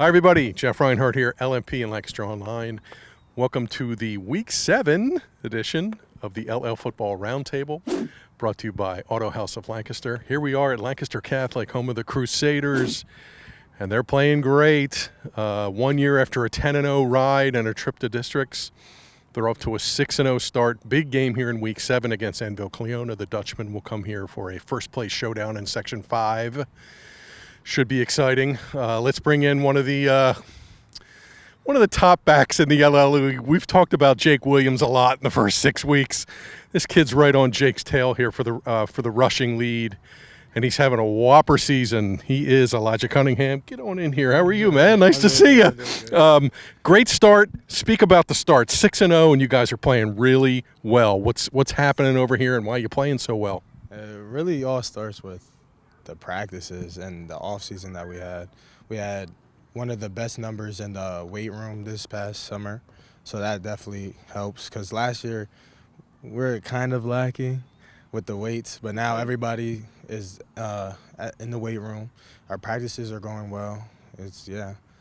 Hi, everybody. Jeff Reinhardt here, LMP and Lancaster Online. Welcome to the Week 7 edition of the LL Football Roundtable, brought to you by Auto House of Lancaster. Here we are at Lancaster Catholic, home of the Crusaders, and they're playing great. 1 year after a 10-0 ride and a trip to districts, they're up to a 6-0 start. Big game here in Week 7 against Anvil Cleona. The Dutchman will come here for a first-place showdown in Section 5. Should be exciting. Let's bring in one of the top backs in the LL League. We've talked about Jake Williams a lot in the first 6 weeks. This kid's right on Jake's tail here for the rushing lead, and he's having a whopper season. He is Elijah Cunningham. Get on in here. How are you, man? Nice to see you. Great start. Speak about the start. 6-0, and you guys are playing really well. What's happening over here, and why are you playing so well? It really all starts with the practices and the off season that we had. We had one of the best numbers in the weight room this past summer, so that definitely helps, because last year we're kind of lacking with the weights, but now everybody is in the weight room. Our practices are going well.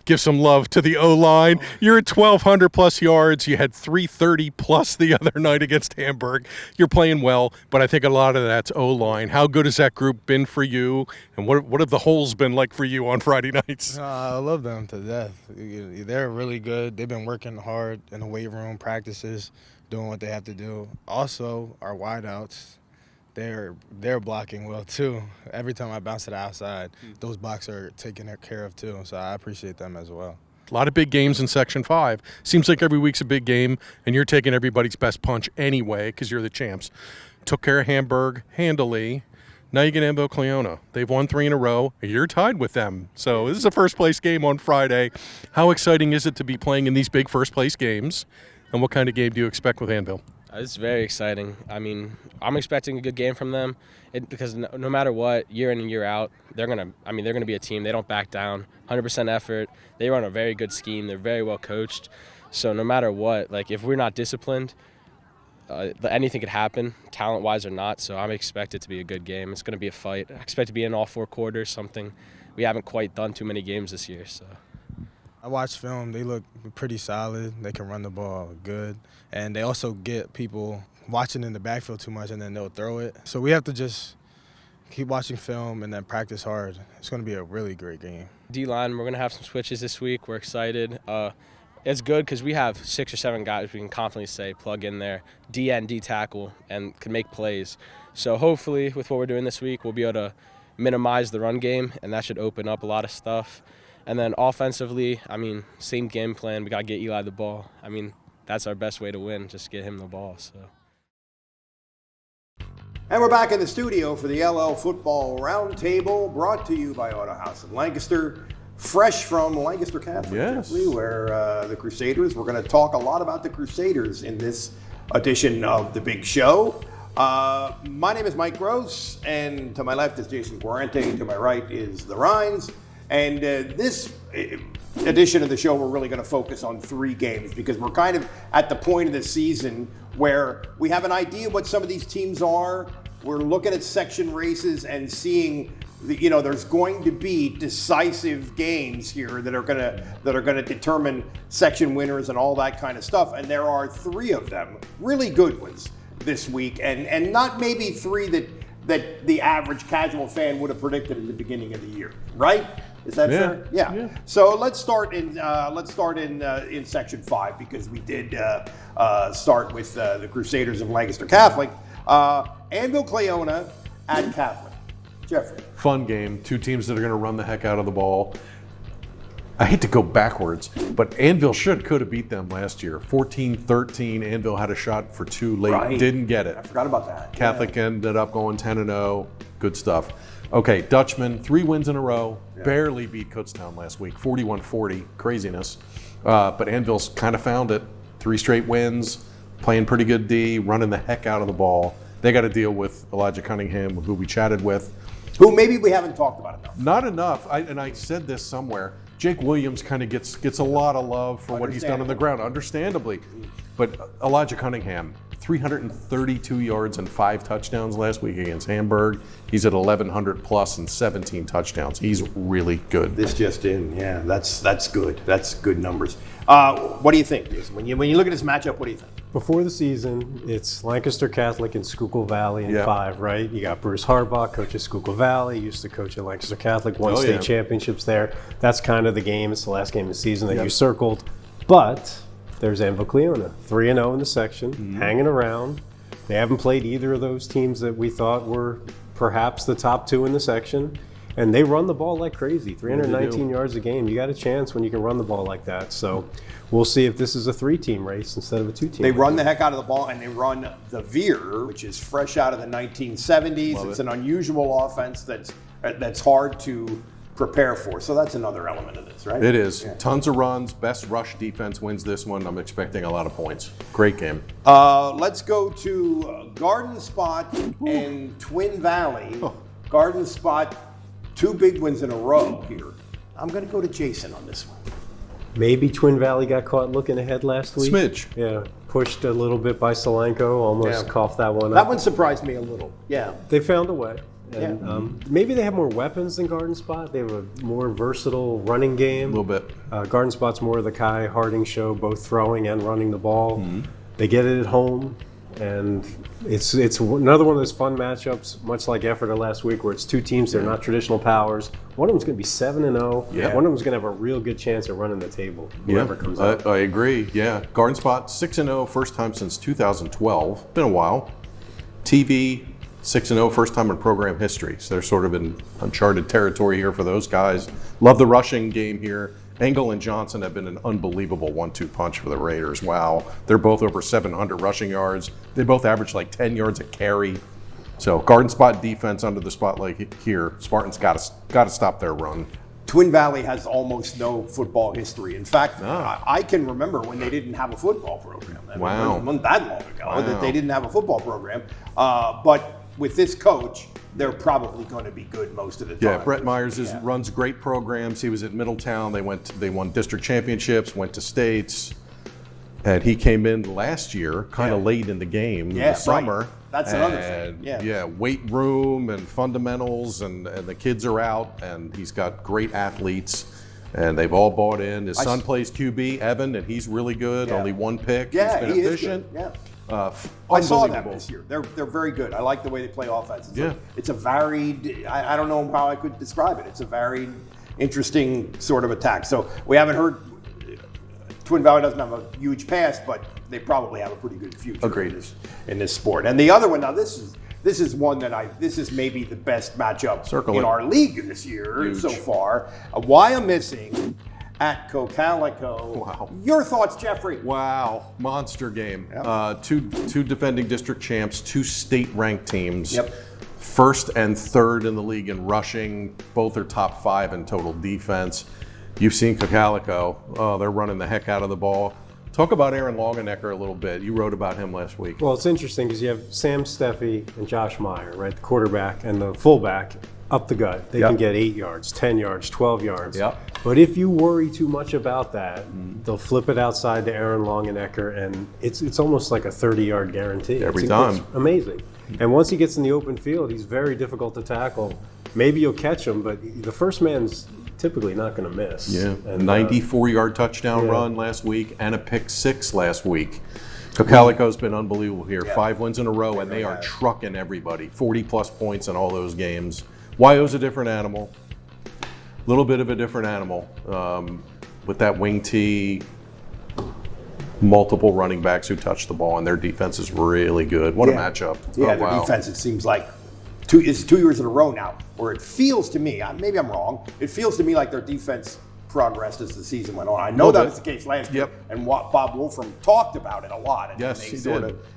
Give some love to the O-line. You're at 1,200 plus yards. You had 330 plus the other night against Hamburg. You're playing well, but I think a lot of that's O-line. How good has that group been for you, and what have the holes been like for you on Friday nights? I love them to death. They're really good. They've been working hard in the weight room, practices, doing what they have to do. Also, our wideouts, they're blocking well too. Every time I bounce to the outside, those blocks are taken care of too, so I appreciate them as well. A lot of big games in Section 5. Seems like every week's a big game, and you're taking everybody's best punch anyway because you're the champs. Took care of Hamburg handily. Now you get Anvil Cleona. They've won 3 in a row. You're tied with them. So this is a first-place game on Friday. How exciting is it to be playing in these big first-place games, and what kind of game do you expect with Anvil? It's very exciting. I mean, I'm expecting a good game from them because no matter what, year in and year out, they're gonna be a team. They don't back down. 100% effort. They run a very good scheme. They're very well coached. So no matter what, like if we're not disciplined, anything could happen, talent-wise or not. So I expect it to be a good game. It's going to be a fight. I expect to be in all 4 quarters. Something we haven't quite done too many games this year. So. I watched film. They look pretty solid. They can run the ball good. And they also get people watching in the backfield too much, and then they'll throw it. So we have to just keep watching film and then practice hard. It's going to be a really great game. D-line, we're going to have some switches this week. We're excited. It's good because we have 6 or 7 guys we can confidently say plug in there, D and D tackle, and can make plays. So hopefully with what we're doing this week, we'll be able to minimize the run game, and that should open up a lot of stuff. And then offensively, I mean, same game plan. We got to get Eli the ball. I mean, that's our best way to win, just get him the ball. So. And we're back in the studio for the LL Football Roundtable, brought to you by Auto House of Lancaster, fresh from Lancaster Catholic, yes. Where the Crusaders. We're going to talk a lot about the Crusaders in this edition of the big show. My name is Mike Gross, and to my left is Jason Guarente. To my right is the Rhines. And this edition of the show, we're really going to focus on 3 games because we're kind of at the point of the season where we have an idea what some of these teams are. We're looking at section races and seeing, there's going to be decisive games here that are going to determine section winners and all that kind of stuff. And there are 3 of them, really good ones this week, and not maybe 3 that the average casual fan would have predicted at the beginning of the year, right? Is that fair? Yeah. So let's start in Section 5 because we did start with the Crusaders of Lancaster Catholic. Anvil Cleona at Catholic. Jeffrey. Fun game. 2 teams that are going to run the heck out of the ball. I hate to go backwards, but Anvil could have beat them last year. 14-13. Anvil had a shot for 2 late. Right. Didn't get it. I forgot about that. Catholic ended up going 10-0. Good stuff. Okay, Dutchman, 3 wins in a row. Yeah. Barely beat Kutztown last week, 41-40, craziness. But Anvil's kind of found it. 3 straight wins, playing pretty good D, running the heck out of the ball. They got to deal with Elijah Cunningham, who we chatted with. Who maybe we haven't talked about enough. Not enough, and I said this somewhere. Jake Williams kind of gets a lot of love for what he's done on the ground, understandably. But Elijah Cunningham, 332 yards and 5 touchdowns last week against Hamburg. He's at 1,100 plus and 17 touchdowns. He's really good. This just in, yeah, that's good. That's good numbers. What do you think, Jason? When you look at this matchup, what do you think? Before the season, it's Lancaster Catholic and Schuylkill Valley in 5, right? You got Bruce Harbaugh, coach at Schuylkill Valley, used to coach at Lancaster Catholic, won state championships there. That's kind of the game. It's the last game of the season that you circled. But there's Anvicleona, 3-0 in the section, hanging around. They haven't played either of those teams that we thought were perhaps the top 2 in the section. And they run the ball like crazy, 319 yards a game. You got a chance when you can run the ball like that. So we'll see if this is a 3-team race instead of a 2-team They race. run the heck out of the ball, and they run the veer, which is fresh out of the 1970s. It's an unusual offense that's hard to prepare for. So that's another element of this, right? It is. Tons of runs. Best rush defense wins this one. I'm expecting a lot of points. Great game. Let's go to Garden Spot and Twin Valley. Garden Spot, 2 big wins in a row here. I'm going to go to Jason on this one. Maybe Twin Valley got caught looking ahead last week. Smidge. Yeah, pushed a little bit by Solanco, almost coughed that one That up. one surprised me a little. Yeah. They found a way. And, maybe they have more weapons than Garden Spot. They have a more versatile running game. A little bit. Garden Spot's more of the Kai Harding show, both throwing and running the ball. They get it at home, and it's another one of those fun matchups, much like Ephrata last week, where it's 2 teams that are not traditional powers. One of them's going to be 7-0. Yeah. One of them's going to have a real good chance of running the table, whoever comes out. I agree. Yeah. Garden Spot 6-0, first time since 2012. Been a while. TV 6-0, first time in program history. So they're sort of in uncharted territory here for those guys. Love the rushing game here. Engel and Johnson have been an unbelievable 1-2 punch for the Raiders. Wow. They're both over 700 rushing yards. They both average like 10 yards a carry. So Garden Spot defense under the spotlight here. Spartans got to stop their run. Twin Valley has almost no football history. In fact, I can remember when they didn't have a football program. Wow. It wasn't that long ago that they didn't have a football program. But with this coach, they're probably going to be good most of the time. Yeah, Brett Myers runs great programs. He was at Middletown. They won district championships, went to states, and he came in last year, kind of late in the game, in the summer. Right. That's another thing. Yeah, weight room and fundamentals, and the kids are out, and he's got great athletes, and they've all bought in. His son plays QB, Evan, and he's really good. Only 1 pick. Yeah, he's been efficient. Is good. Yeah. I saw them this year. They're very good. I like the way they play offense. It's a varied, I don't know how I could describe it. It's a varied, interesting sort of attack. So we haven't heard, Twin Valley doesn't have a huge past, but they probably have a pretty good future in this sport. And the other one, now this is one that this is maybe the best matchup in our league this year so far. Wyomissing at Cocalico. Wow. Your thoughts, Jeffrey? Wow, monster game. Yep. Two defending district champs, 2 state-ranked teams. Yep. First and third in the league in rushing. Both are top 5 in total defense. You've seen Cocalico. Oh, they're running the heck out of the ball. Talk about Aaron Longenecker a little bit. You wrote about him last week. Well, it's interesting because you have Sam Steffi and Josh Meyer, right? The quarterback and the fullback up the gut. They can get 8 yards, 10 yards, 12 yards. Yep. But if you worry too much about that, they'll flip it outside to Aaron Longenecker, and it's almost like a 30-yard guarantee. Every time. It's amazing. And once he gets in the open field, he's very difficult to tackle. Maybe you'll catch him, but the first man's typically not going to miss. Yeah, And, 94-yard touchdown run last week and a pick 6 last week. Cocalico's been unbelievable here. 5 wins in a row, and they are trucking everybody. 40-plus points in all those games. YO's a different animal. A little bit of a different animal. With that wing tee, multiple running backs who touch the ball, and their defense is really good. What a matchup. Yeah, their defense, it seems like, it's 2 years in a row now, where it feels to me, maybe I'm wrong, it feels to me like their defense progressed as the season went on. I know that was the case last year, and Bob Wolfram talked about it a lot, and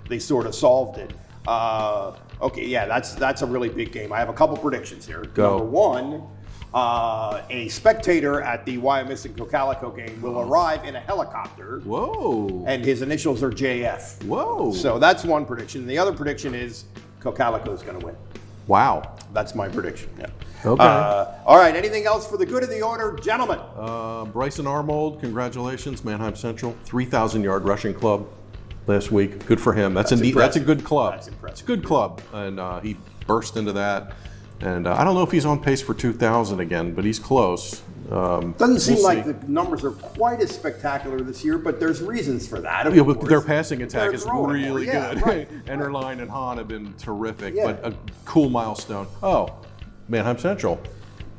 they sort of solved it. Okay, yeah, that's a really big game. I have a couple predictions here. Go. Number one, a spectator at the Wyomissing Cocalico game will arrive in a helicopter. Whoa. And his initials are JF. Whoa. So that's one prediction. The other prediction is Cocalico is going to win. Wow. That's my prediction. Yeah. Okay. All right. Anything else for the good of the order, gentlemen? Bryson Armold, congratulations, Manheim Central, 3,000-yard rushing club. last week. Good for him. That's a good club. That's impressive. It's a good club, and he burst into that. And I don't know if he's on pace for 2,000 again, but he's close. Doesn't seem like the numbers are quite as spectacular this year, but there's reasons for that. Yeah, but their passing attack They're is throwing really more. Yeah, good. right. Enderline and Hahn have been terrific, Yeah. but a cool milestone. Oh, Mannheim Central.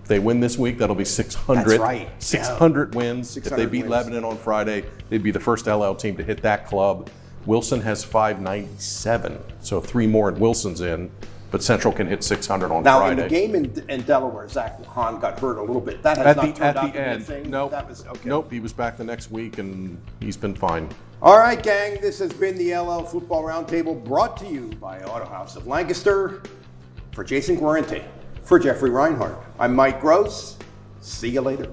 If they win this week, that'll be 600. That's right. 600 wins. 600 if they beat wins. Lebanon on Friday, they'd be the first LL team to hit that club. Wilson has 597, so 3 more and Wilson's in. But Central can hit 600 on Now, Friday. in the game in Delaware, Zach Hahn got hurt a little bit. That has not turned out to be a thing. Nope. That was, okay. Nope, he was back the next week, and he's been fine. All right, gang, this has been the LL Football Roundtable brought to you by Auto House of Lancaster. For Jason Guarente, for Jeffrey Reinhardt, I'm Mike Gross. See you later.